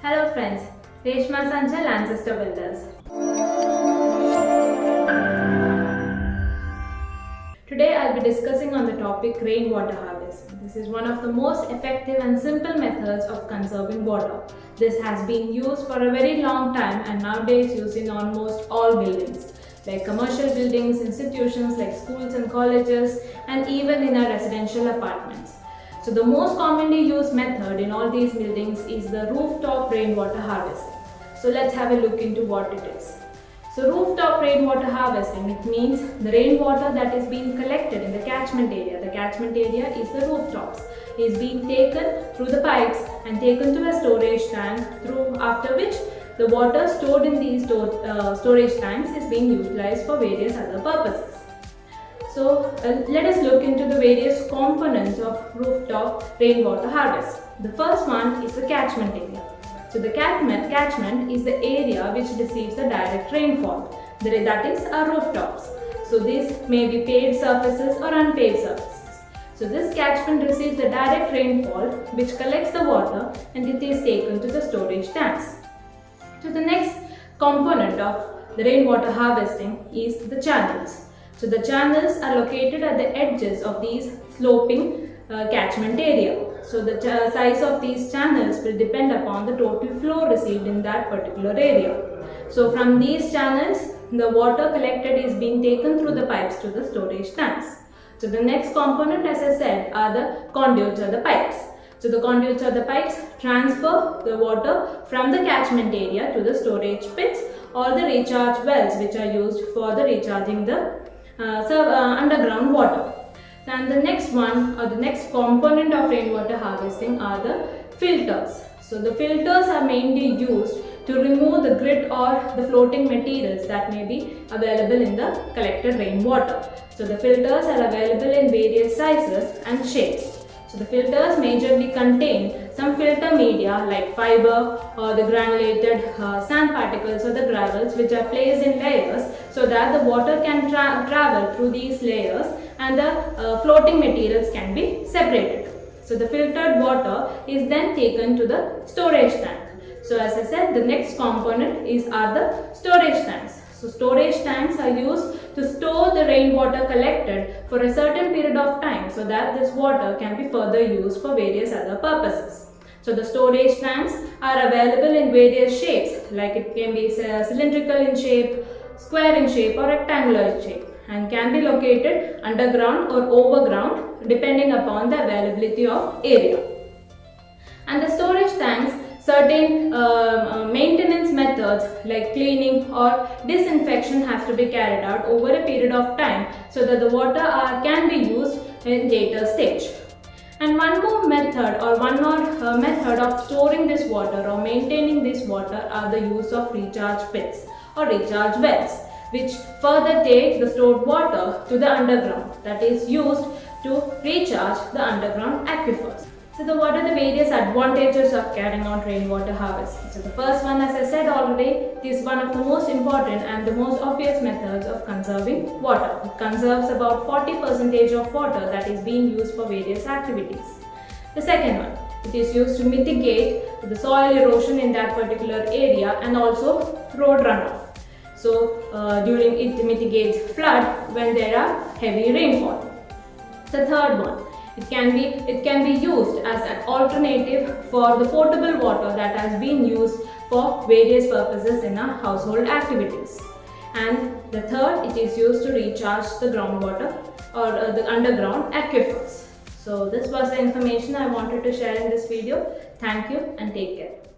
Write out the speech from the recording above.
Hello friends, Reshma Sanjay, Ancestor Builders. Today I'll be discussing on the topic rainwater harvesting. This is one of the most effective and simple methods of conserving water. This has been used for a very long time and nowadays used in almost all buildings, like commercial buildings, institutions like schools and colleges, and even in our residential apartments. So the most commonly used method in all these buildings is the rooftop rainwater harvesting. So let's have a look into what it is. So rooftop rainwater harvesting, it means the rainwater that is being collected in the catchment area. The catchment area is the rooftops. Is being taken through the pipes and taken to a storage tank, after which the water stored in these storage tanks is being utilized for various other purposes. So let us look into the various components of rooftop rainwater harvest. The first one is the catchment area. So the catchment is the area which receives the direct rainfall. That is our rooftops. So these may be paved surfaces or unpaved surfaces. So this catchment receives the direct rainfall which collects the water and it is taken to the storage tanks. So the next component of the rainwater harvesting is the channels. So the channels are located at the edges of these sloping catchment area. So the size of these channels will depend upon the total flow received in that particular area. So from these channels, the water collected is being taken through the pipes to the storage tanks. So the next component, as I said, are the conduits or the pipes. So the conduits or the pipes transfer the water from the catchment area to the storage pits or the recharge wells, which are used for the recharging the underground water. And the next one or the next component of rainwater harvesting are the filters. So the filters are mainly used to remove the grit or the floating materials that may be available in the collected rainwater. So the filters are available in various sizes and shapes. So the filters majorly contain some filter media like fiber or the granulated sand particles or the gravels, which are placed in layers so that the water can travel through these layers and the floating materials can be separated. So the filtered water is then taken to the storage tank. So as I said, the next component are the storage tanks. So storage tanks are used to store the rainwater collected for a certain period of time so that this water can be further used for various other purposes. So the storage tanks are available in various shapes, like it can be cylindrical in shape, square in shape or rectangular in shape, and can be located underground or overground depending upon the availability of area. And the storage tanks, certain maintenance methods like cleaning or disinfection has to be carried out over a period of time so that the water can be used in later stage. And one more method of storing this water or maintaining this water are the use of recharge pits or recharge wells, which further take the stored water to the underground, that is used to recharge the underground aquifers. So what are the various advantages of carrying out rainwater harvesting? So the first one, as I said already, is one of the most important and the most obvious methods of conserving water. It conserves about 40% of water that is being used for various activities. The second one, it is used to mitigate the soil erosion in that particular area and also road runoff. So during it mitigates flood when there are heavy rainfall. The third one, it can be used as an alternative for the potable water that has been used for various purposes in our household activities. And the third, it is used to recharge the groundwater or the underground aquifers. So this was the information I wanted to share in this video. Thank you and take care.